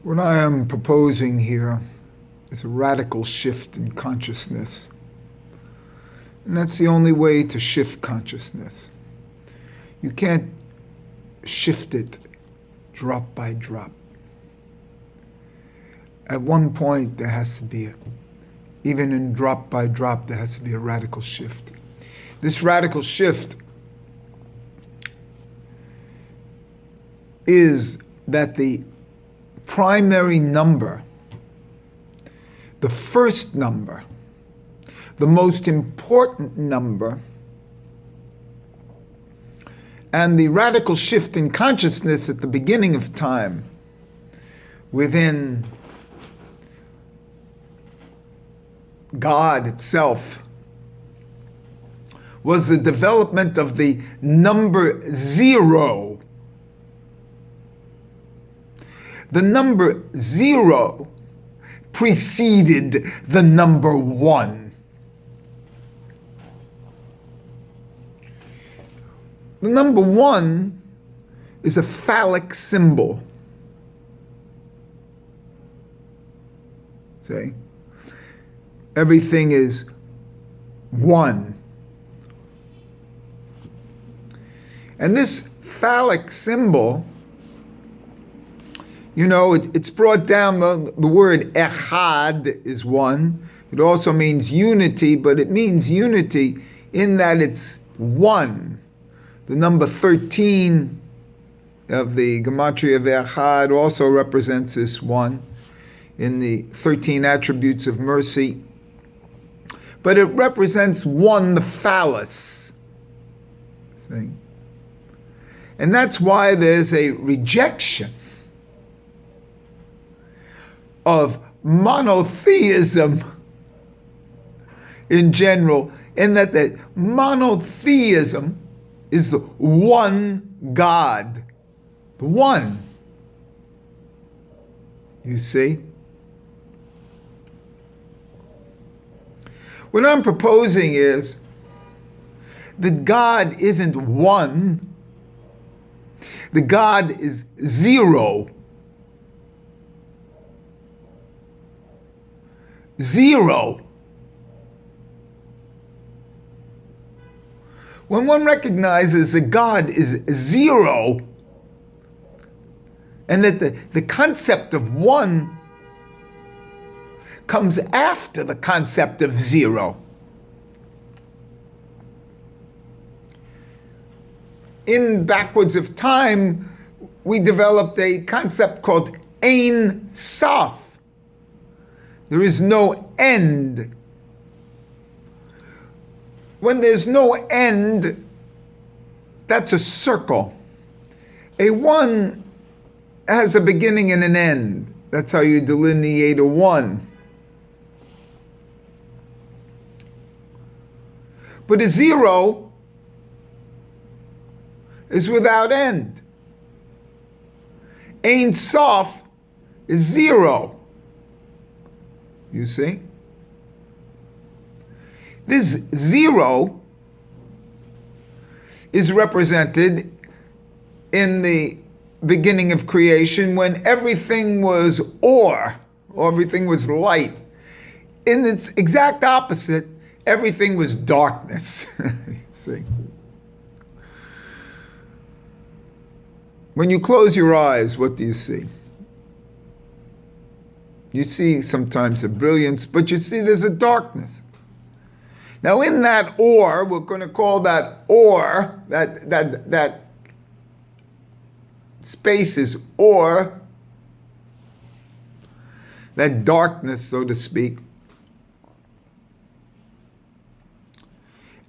What I am proposing here is a radical shift in consciousness. And that's the only way to shift consciousness. You can't shift it drop by drop. At one point, there has to be even in drop by drop, there has to be a radical shift. This radical shift is that the primary number, the first number, the most important number, and the radical shift in consciousness at the beginning of time within God itself was the development of the number zero. The number zero preceded the number one. The number one is a phallic symbol. See? Everything is one. And this phallic symbol, you know, it's brought down, the word echad is one. It also means unity, but it means unity in that it's one. The number 13 of the Gematria of Echad also represents this one in the 13 attributes of mercy. But it represents one, the phallus thing. And that's why there's a rejection of monotheism in general, in that the monotheism is the one God, the one. You see? What I'm proposing is that God isn't one, the God is zero. Zero. When one recognizes that God is zero, and that the concept of one comes after the concept of zero. In Backwards of Time, we developed a concept called Ein Sof. There is no end. When there's no end, that's a circle. A one has a beginning and an end. That's how you delineate a one. But a zero is without end. Ein Sof is zero. You see? This zero is represented in the beginning of creation when everything was or everything was light. In its exact opposite, everything was darkness. See? When you close your eyes, what do you see? You see sometimes a brilliance, but you see there's a darkness. Now in that or, we're going to call that or, that space is or, that darkness, so to speak,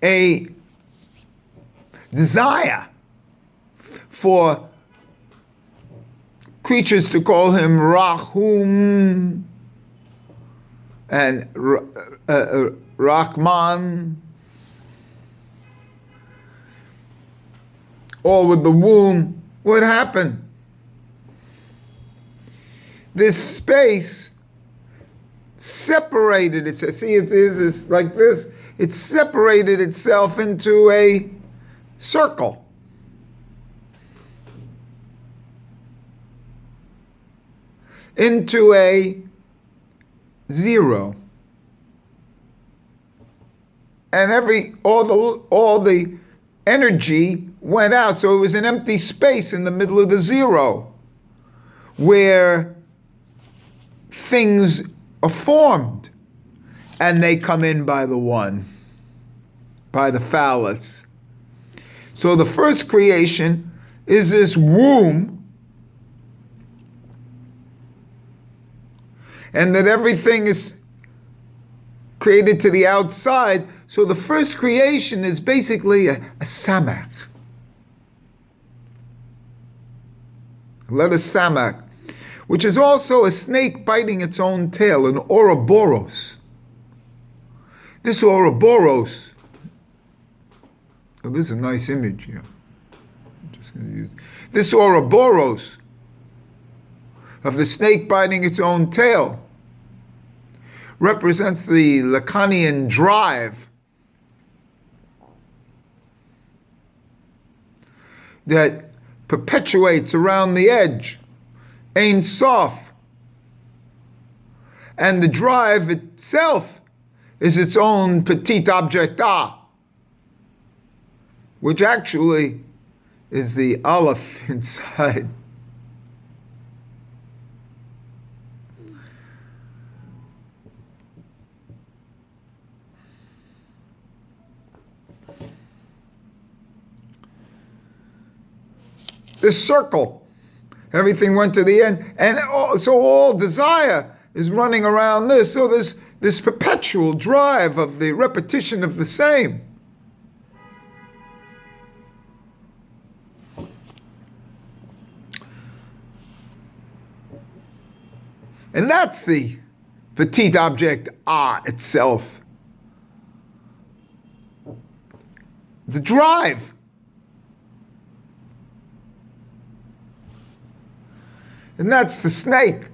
a desire for creatures to call him Rahum and Rahman, all with the womb. What happened? This space separated itself. See, it's like this. It separated itself into a circle. into a zero. And all the energy went out. So it was an empty space in the middle of the zero where things are formed. And they come in by the one, by the phallus. So the first creation is this womb, and that everything is created to the outside. So the first creation is basically a samak. Letter samak, which is also a snake biting its own tail, an Ouroboros. This Ouroboros, oh, this is a nice image here. I'm just going to use this Ouroboros of the snake biting its own tail represents the Lacanian drive that perpetuates around the edge, Ein Sof. And the drive itself is its own petit object which actually is the aleph inside. This circle, everything went to the end, and so all desire is running around this. So there's this perpetual drive of the repetition of the same. And that's the petit object itself. The drive. And that's the snake,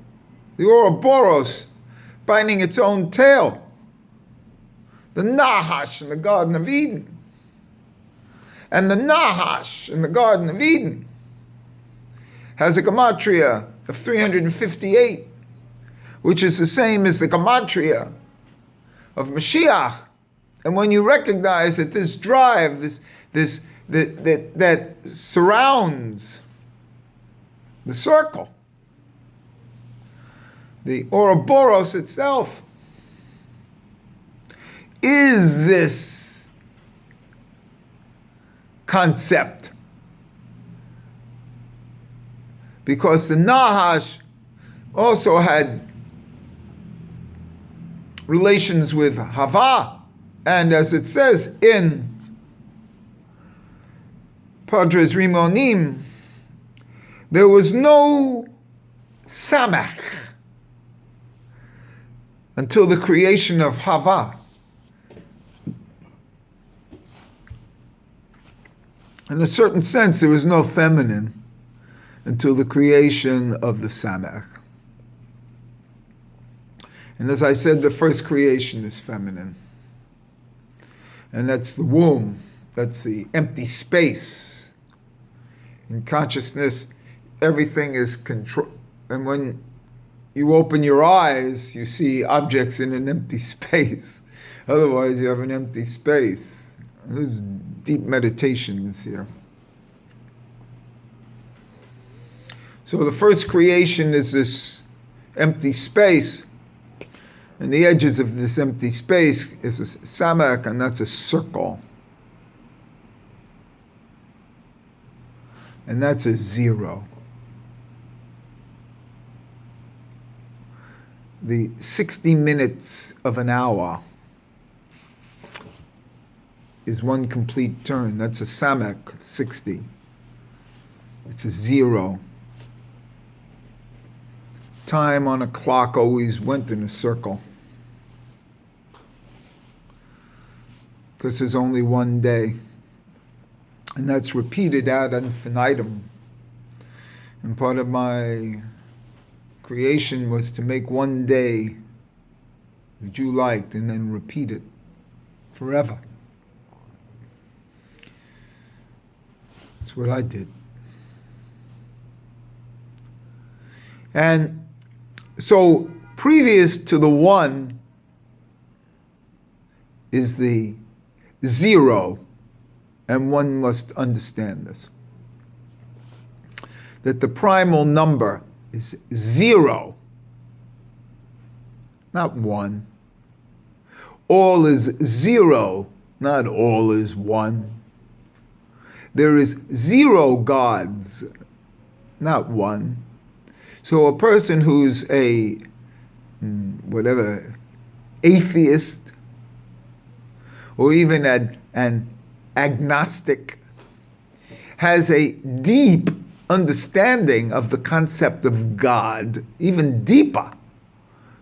the Ouroboros, biting its own tail. The Nahash in the Garden of Eden. And the Nahash in the Garden of Eden has a gematria of 358, which is the same as the gematria of Mashiach. And when you recognize that this drive, that surrounds the circle, the Ouroboros itself, is this concept. Because the Nahash also had relations with Hava, and as it says in Padres Rimonim, there was no Samak until the creation of Hava. In a certain sense, there was no feminine until the creation of the Samak. And as I said, the first creation is feminine. And that's the womb. That's the empty space. In consciousness, everything is control. And when you open your eyes, you see objects in an empty space. Otherwise, you have an empty space. There's deep meditations here. So the first creation is this empty space. And the edges of this empty space is a samak, and that's a circle. And that's a zero. The 60 minutes of an hour is one complete turn. That's a samak, 60. It's a zero. Time on a clock always went in a circle. Because there's only one day. And that's repeated ad infinitum. And part of my creation was to make one day that you liked and then repeat it forever. That's what I did. And So previous to the 1 is the 0, and one must understand this, that the primal number is 0, not 1. All is 0, not all is 1. There is 0 gods, not 1. So a person who's a atheist, or even an agnostic, has a deep understanding of the concept of God, even deeper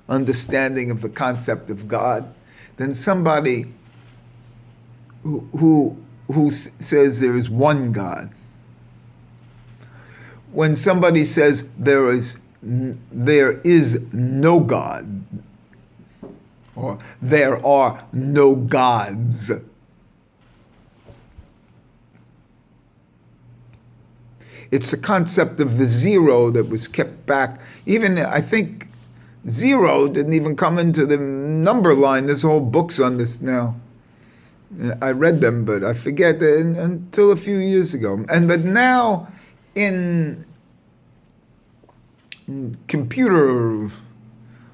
understanding of the concept of God than somebody who says there is one God. When somebody says there is no God, or there are no gods, it's the concept of the 0 that was kept back. Even, I think, 0 didn't even come into the number line. There's whole books on this now. I read them, but I forget until a few years ago. But now, in computer,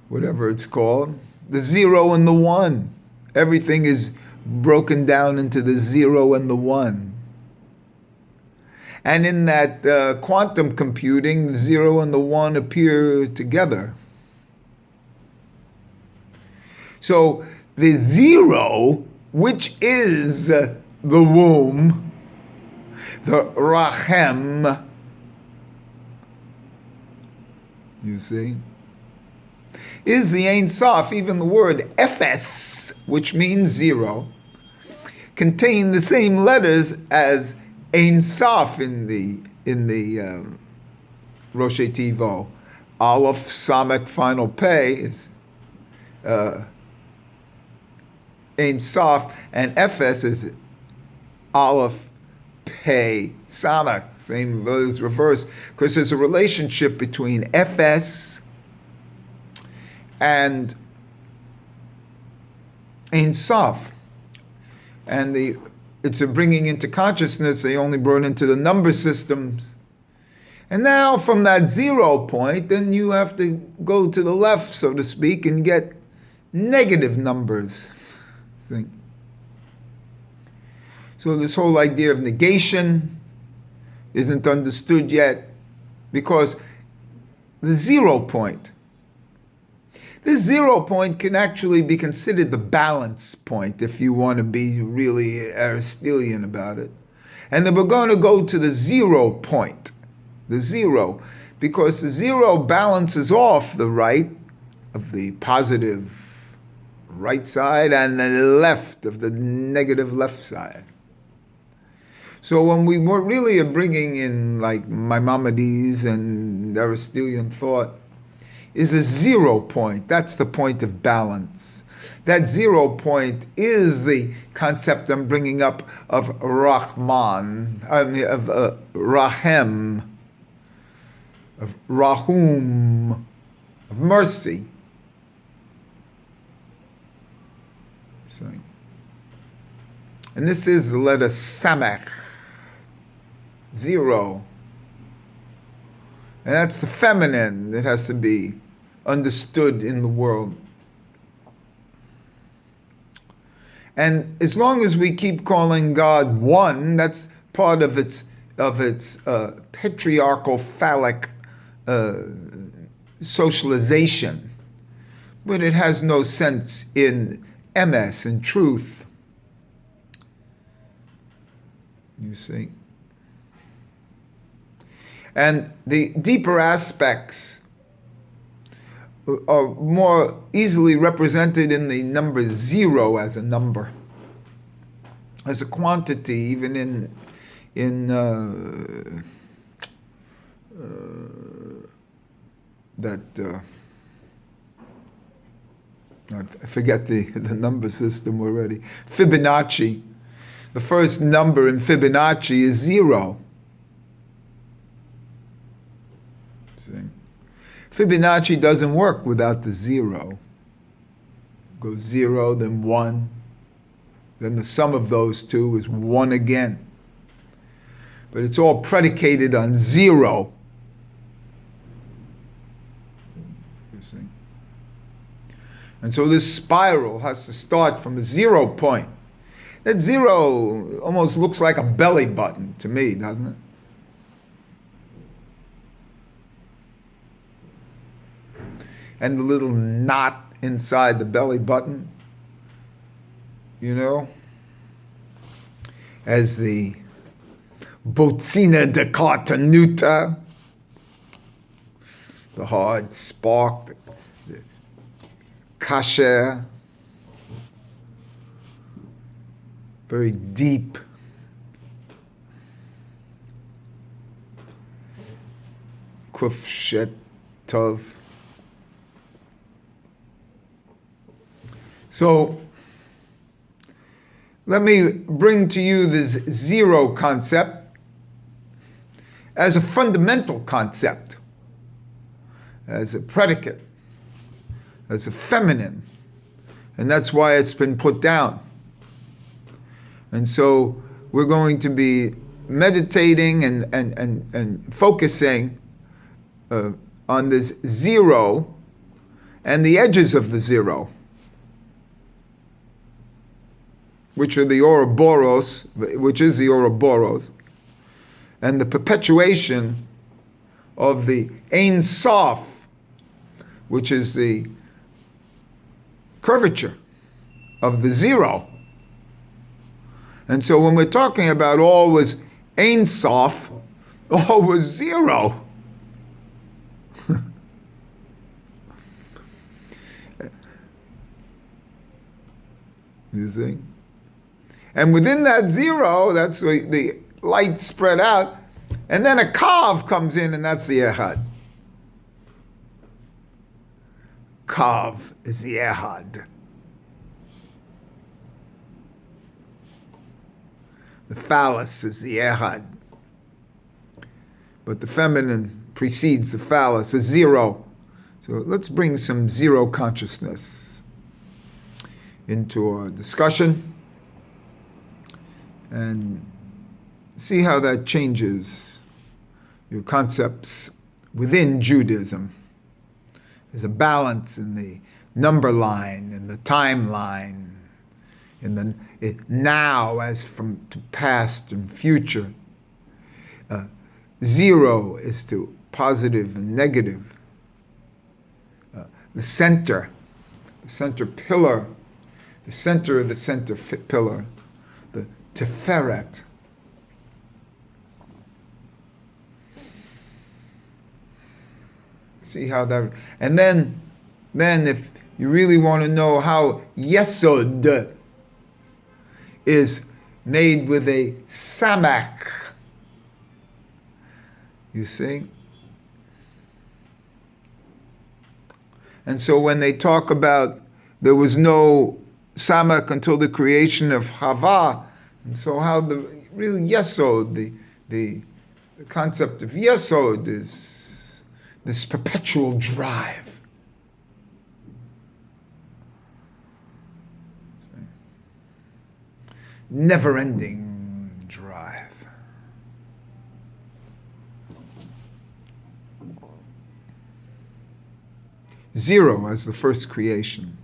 whatever it's called, the 0 and the 1, everything is broken down into the 0 and the 1. And in that quantum computing, the 0 and the 1 appear together. So the 0, which is the womb, the Rachem, you see, is the Ein Sof. Even the word Ephes, which means 0, contain the same letters as Ein Sof in the Rosh Tivo. Aleph, Samek, final Pei is Ein Sof, and Ephes is Aleph, Pei, Samek. Same as reverse, because there's a relationship between Ephes and Ein Sof, and it's a bringing into consciousness. They only brought into the number systems, and now from that 0 point, then you have to go to the left, so to speak, and get negative numbers. Think. So this whole idea of negation isn't understood yet, because the 0 point, this 0 point can actually be considered the balance point if you want to be really Aristotelian about it. And then we're going to go to the 0 point, the 0, because the 0 balances off the right of the positive right side and the left of the negative left side. So when we really are bringing in like Maimonides and Aristotelian thought, is a 0 point. That's the point of balance. That 0 point is the concept I'm bringing up of Rahman, of Rahem, of Rahum, of mercy. And this is the letter Samech, 0. And that's the feminine that has to be understood in the world. And as long as we keep calling God one, that's part of its patriarchal phallic socialization. But it has no sense in MS, in truth. You see? And the deeper aspects are more easily represented in the number 0 as a number, as a quantity, even I forget the number system already. Fibonacci. The first number in Fibonacci is 0. See? Fibonacci doesn't work without the zero. Goes 0, then 1. Then the sum of those two is 1 again. But it's all predicated on 0. You see? And so this spiral has to start from a 0 point. That 0 almost looks like a belly button to me, doesn't it? And the little knot inside the belly button, you know, as the bozzina da cartenuta, the hard spark, the kasher, very deep, kuf tov. So let me bring to you this 0 concept as a fundamental concept, as a predicate, as a feminine, and that's why it's been put down. And so we're going to be meditating and focusing on this 0 and the edges of the 0, which are the Ouroboros, which is the Ouroboros, and the perpetuation of the Ein Sof, which is the curvature of the 0. And so when we're talking about all was Ein Sof, all was 0. You see? And within that 0, that's the light spread out, and then a kav comes in, and that's the Ehad. Kav is the Ehad. The phallus is the Ehad. But the feminine precedes the phallus, a 0. So let's bring some 0 consciousness into our discussion and see how that changes your concepts within Judaism. There's a balance in the number line, in the timeline, in the now as from to past and future. 0 is to positive and negative. The center pillar, the center of the center pillar, the Tiferet. See how that, and then if you really want to know how Yesod is made with a Samak, you see? And so when they talk about there was no Samak until the creation of Hava, and so how the real Yesod, the concept of Yesod is this perpetual drive. Never-ending drive. Zero as the first creation.